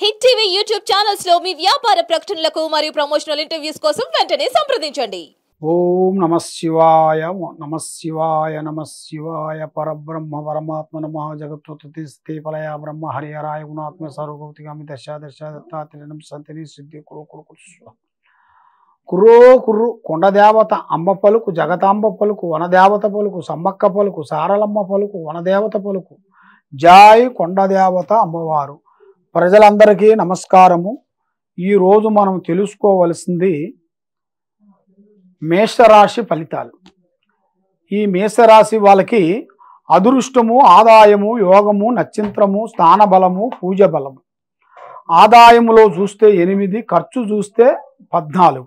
Hit TV YouTube channels లో మీ వ్యాపార ప్రకటనలకు మరియు ప్రమోషనల్ ఇంటర్వ్యూస్ కోసం వెంటనే సంప్రదించండి. ఓం నమః శివాయ నమః శివాయ నమః శివాయ పరబ్రహ్మ పరమాత్మ నమః జగత్తుతి స్థితిఫలయ బ్రహ్మ హరిహరాయ గుణాత్మ సర్వభౌతికామి దశ దత్తాత్రేయం సంతిని సిద్ధి కురు కురు కురు కుర్రు కొండదేవత అమ్మ పలుకు జగతాంబ పలుకు వనదేవత పలుకు సమ్మక్క పలుకు సారలమ్మ పలుకు వనదేవత పలుకు జాయ్ కొండదేవత అమ్మవారు. ప్రజలందరికీ నమస్కారము. ఈరోజు మనం తెలుసుకోవలసింది మేషరాశి ఫలితాలు. ఈ మేషరాశి వాళ్ళకి అదృష్టము, ఆదాయము, యోగము, నక్షత్రము, స్థానబలము, పూజ బలము. ఆదాయములో చూస్తే 8, ఖర్చు చూస్తే 14,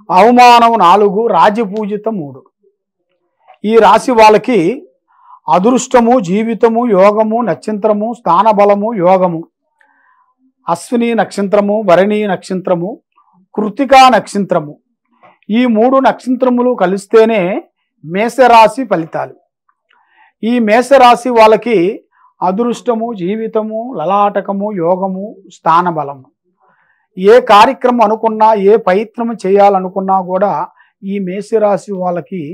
అవమానం 4, రాజపూజిత 3. ఈ రాశి వాళ్ళకి అదృష్టము, జీవితము, యోగము, నక్షత్రము, స్థానబలము, యోగము. అశ్విని నక్షత్రము, భరణి నక్షత్రము, కృతికా నక్షత్రము. ఈ 3 నక్షత్రములు కలిస్తేనే మేషరాశి ఫలితాలు. ఈ మేషరాశి వాళ్ళకి అదృష్టము, జీవితము, లలాటకము, యోగము, స్థానబలము. ఏ కార్యక్రమం అనుకున్నా, ఏ ప్రయత్నం చేయాలనుకున్నా కూడా ఈ మేషరాశి వాళ్ళకి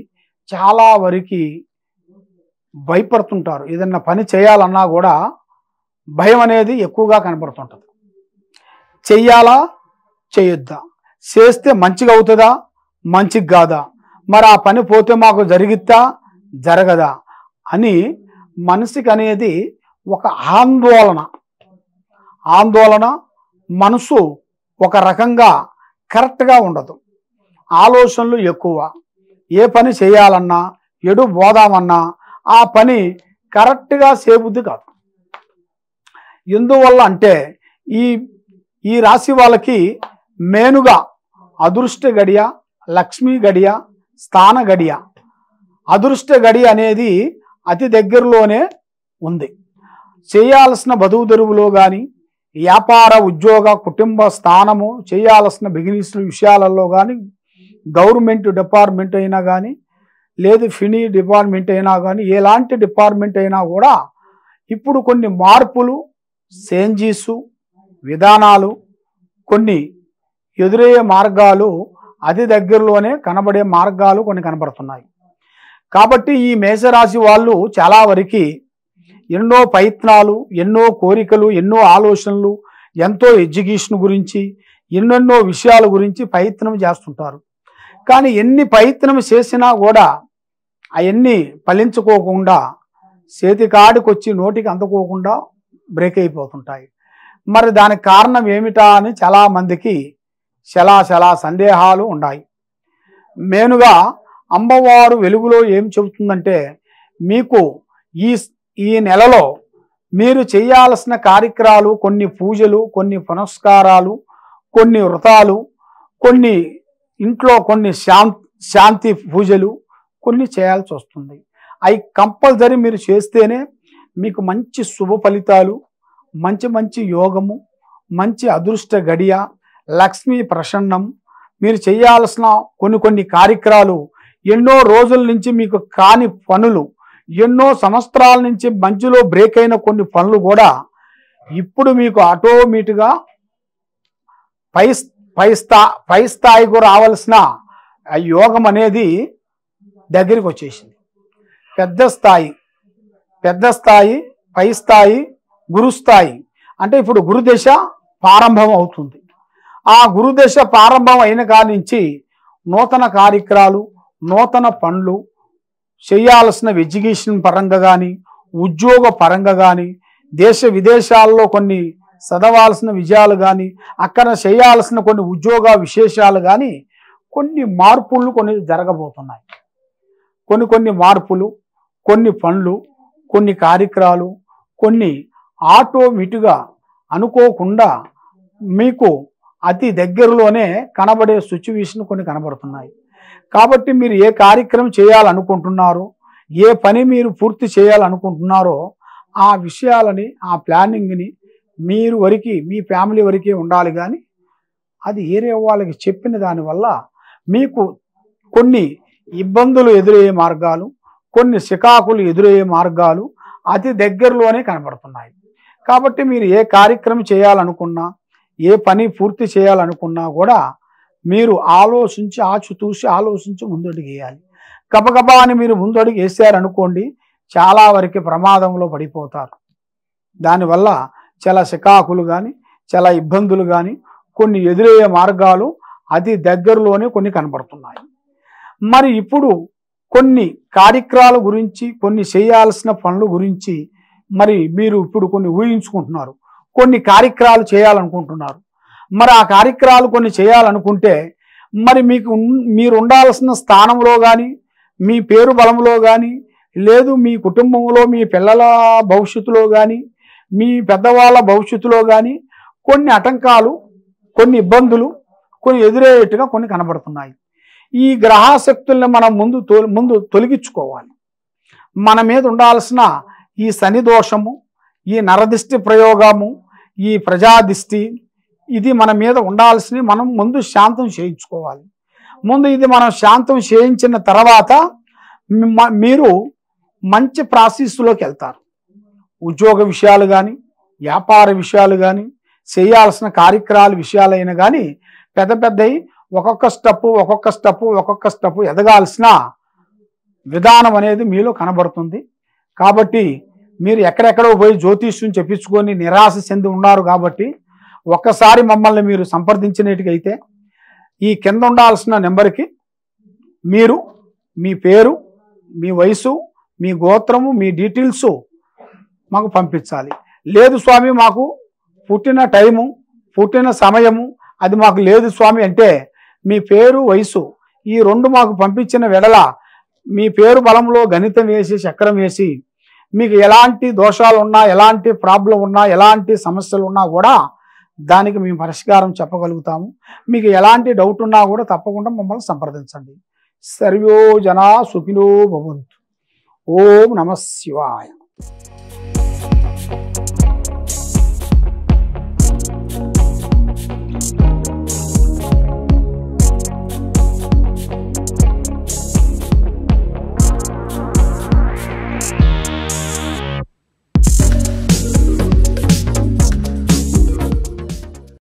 చాలా వరకు భయపడుతుంటారు. ఏదన్నా పని చేయాలన్నా కూడా భయం అనేది ఎక్కువగా కనపడుతుంటుంది. చెయ్యాలా చేయొద్దా, చేస్తే మంచిగా అవుతుందా మంచిగా కాదా, మరి ఆ పని పోతే మాకు జరిగిద్దా జరగదా అని మనసుకి అనేది ఒక ఆందోళన మనసు ఒక రకంగా కరెక్ట్గా ఉండదు. ఆలోచనలు ఎక్కువ. ఏ పని చేయాలన్నా, ఎడు పోదామన్నా ఆ పని కరెక్ట్గా చేయబుద్ధి కాదు. ఎందువల్ల అంటే ఈ రాశి వాళ్ళకి మేనుగా అదృష్ట గడియ, లక్ష్మీ గడియ, స్థాన గడియ. అదృష్ట గడియ అనేది అతి దగ్గరలోనే ఉంది. చేయాల్సిన బతుకు తెరువులో కానీ, వ్యాపార, ఉద్యోగ, కుటుంబ స్థానము, చేయాల్సిన బిజినెస్ విషయాలలో కానీ, గవర్నమెంట్ డిపార్ట్మెంట్ అయినా కానీ, లేదు ఫినీ డిపార్ట్మెంట్ అయినా కానీ, ఎలాంటి డిపార్ట్మెంట్ అయినా కూడా ఇప్పుడు కొన్ని మార్పులు, చేంజెస్, విధానాలు, కొన్ని ఎదురయ్యే మార్గాలు, అతి దగ్గరలోనే కనబడే మార్గాలు కొన్ని కనబడుతున్నాయి. కాబట్టి ఈ మేషరాశి వాళ్ళు చాలా వరకు ఎన్నో ప్రయత్నాలు, ఎన్నో కోరికలు, ఎన్నో ఆలోచనలు, ఎంతో ఎడ్యుకేషన్ గురించి, ఎన్నెన్నో విషయాల గురించి ప్రయత్నం చేస్తుంటారు. కానీ ఎన్ని ప్రయత్నం చేసినా కూడా అవన్నీ ఫలించుకోకుండా, చేతికాడికి వచ్చి నోటికి అందుకోకుండా బ్రేక్ అయిపోతుంటాయి. మరి దానికి కారణం ఏమిటా అని చాలామందికి చాలా సందేహాలు ఉన్నాయి. మెయిన్గా అమ్మవారు వెలుగులో ఏం చెబుతుందంటే, మీకు ఈ నెలలో మీరు చేయాల్సిన కార్యక్రమాలు, కొన్ని పూజలు, కొన్ని పునస్కారాలు, కొన్ని వ్రతాలు, కొన్ని ఇంట్లో కొన్ని శాంతి పూజలు కొన్ని చేయాల్సి వస్తుంది. అవి కంపల్సరీ మీరు చేస్తేనే మీకు మంచి శుభ ఫలితాలు, మంచి యోగము, మంచి అదృష్ట గడియ, లక్ష్మీ ప్రసన్నం. మీరు చేయాల్సిన కొన్ని కార్యక్రమాలు, ఎన్నో రోజుల నుంచి మీకు కాని పనులు, ఎన్నో సంవత్సరాల నుంచి మధ్యలో బ్రేక్ అయిన కొన్ని పనులు కూడా ఇప్పుడు మీకు ఆటోమేటిక్గా పై స్థాయికి రావాల్సిన యోగం అనేది దగ్గరికి వచ్చేసింది. పెద్ద స్థాయి, పై స్థాయి, గురుస్థాయి. అంటే ఇప్పుడు గురుదశ ప్రారంభం అవుతుంది. ఆ గురుదశ ప్రారంభం అయిన కాడి నుంచి నూతన కార్యక్రమాలు, నూతన పనులు చేయాల్సిన ఎడ్యుకేషన్ పరంగా కానీ, ఉద్యోగ పరంగా కానీ, దేశ విదేశాల్లో కొన్ని చదవాల్సిన విజయాలు కానీ, అక్కడ చేయాల్సిన కొన్ని ఉద్యోగ విశేషాలు కానీ, కొన్ని మార్పులు కొన్ని జరగబోతున్నాయి. కొన్ని మార్పులు, కొన్ని పనులు, కొన్ని కార్యక్రమాలు, కొన్ని ఆటోమేటిక్గా అనుకోకుండా మీకు అతి దగ్గరలోనే కనబడే సిచ్యువేషన్ కొన్ని కనబడుతున్నాయి. కాబట్టి మీరు ఏ కార్యక్రమం చేయాలనుకుంటున్నారో, ఏ పని మీరు పూర్తి చేయాలనుకుంటున్నారో ఆ విషయాలని, ఆ ప్లానింగ్ని మీరు వరకు, మీ ఫ్యామిలీ వరకే ఉండాలి. కానీ అది ఏరే వాళ్ళకి చెప్పిన దానివల్ల మీకు కొన్ని ఇబ్బందులు ఎదురయ్యే మార్గాలు, కొన్ని చికాకులు ఎదురయ్యే మార్గాలు అతి దగ్గరలోనే కనబడుతున్నాయి. కాబట్టి మీరు ఏ కార్యక్రమం చేయాలనుకున్నా, ఏ పని పూర్తి చేయాలనుకున్నా కూడా మీరు ఆలోచించి, ఆచితూచి ఆలోచించి ముందడుగు వేయాలి. గబగబా అని మీరు ముందడుగు వేసారనుకోండి, చాలా వరకు ప్రమాదంలో పడిపోతారు. దానివల్ల చాలా చికాకులు కానీ, చాలా ఇబ్బందులు కానీ, కొన్ని ఎదురయ్యే మార్గాలు అతి దగ్గరలోనే కొన్ని కనబడుతున్నాయి. మరి ఇప్పుడు కొన్ని కార్యక్రమాల గురించి, కొన్ని చేయాల్సిన పనుల గురించి మరి మీరు ఇప్పుడు కొన్ని ఊహించుకుంటున్నారు, కొన్ని కార్యక్రమాలు చేయాలనుకుంటున్నారు. మరి ఆ కార్యక్రమాలు కొన్ని చేయాలనుకుంటే మరి మీరు ఉండాల్సిన స్థానంలో కానీ, మీ పేరు బలంలో కానీ, లేదు మీ కుటుంబంలో మీ పిల్లల భవిష్యత్తులో కానీ, మీ పెద్దవాళ్ళ భవిష్యత్తులో కానీ కొన్ని ఆటంకాలు, కొన్ని ఇబ్బందులు, కొన్ని ఎదురయ్యేట్టుగా కొన్ని కనబడుతున్నాయి. ఈ గ్రహశక్తుల్ని మనం ముందు తొలగించుకోవాలి. మన మీద ఉండాల్సిన ఈ శని దోషము, ఈ నరదిష్టి ప్రయోగము, ఈ ప్రజాదిష్టి, ఇది మన మీద ఉండాల్సిన మనం ముందు శాంతం చేయించుకోవాలి. ముందు ఇది మనం శాంతం చేయించిన తర్వాత మీరు మంచి ప్రాసెస్లోకి వెళ్తారు. ఉద్యోగ విషయాలు కానీ, వ్యాపార విషయాలు కానీ, చేయాల్సిన కార్యక్రమాల విషయాలైనా కానీ పెద్ద పెద్దవి ఒక్కొక్క స్టెప్పు ఎదగాల్సిన విధానం అనేది మీలో కనబడుతుంది. కాబట్టి మీరు ఎక్కడెక్కడో పోయి జ్యోతిష్యం చెప్పించుకొని నిరాశ చెంది ఉన్నారు. కాబట్టి ఒక్కసారి మమ్మల్ని మీరు సంప్రదించినట్టుగైతే ఈ కింద ఉండాల్సిన నెంబర్కి మీరు మీ పేరు, మీ వయసు, మీ గోత్రము, మీ డీటెయిల్స్ మాకు పంపించాలి. లేదు స్వామి మాకు పుట్టిన టైము, పుట్టిన సమయము అది మాకు లేదు స్వామి అంటే మీ పేరు, వయసు ఈ రెండు మాకు పంపించిన వెడల మీ పేరు బలంలో గణితం వేసి, చక్రం వేసి మీకు ఎలాంటి దోషాలు ఉన్నా, ఎలాంటి ప్రాబ్లం ఉన్నా, ఎలాంటి సమస్యలు ఉన్నా కూడా దానికి మేము పరిష్కారం చెప్పగలుగుతాము. మీకు ఎలాంటి డౌట్ ఉన్నా కూడా తప్పకుండా మమ్మల్ని సంప్రదించండి. సర్వో జనా సుఖినో భవంతు. ఓం నమః శివాయ.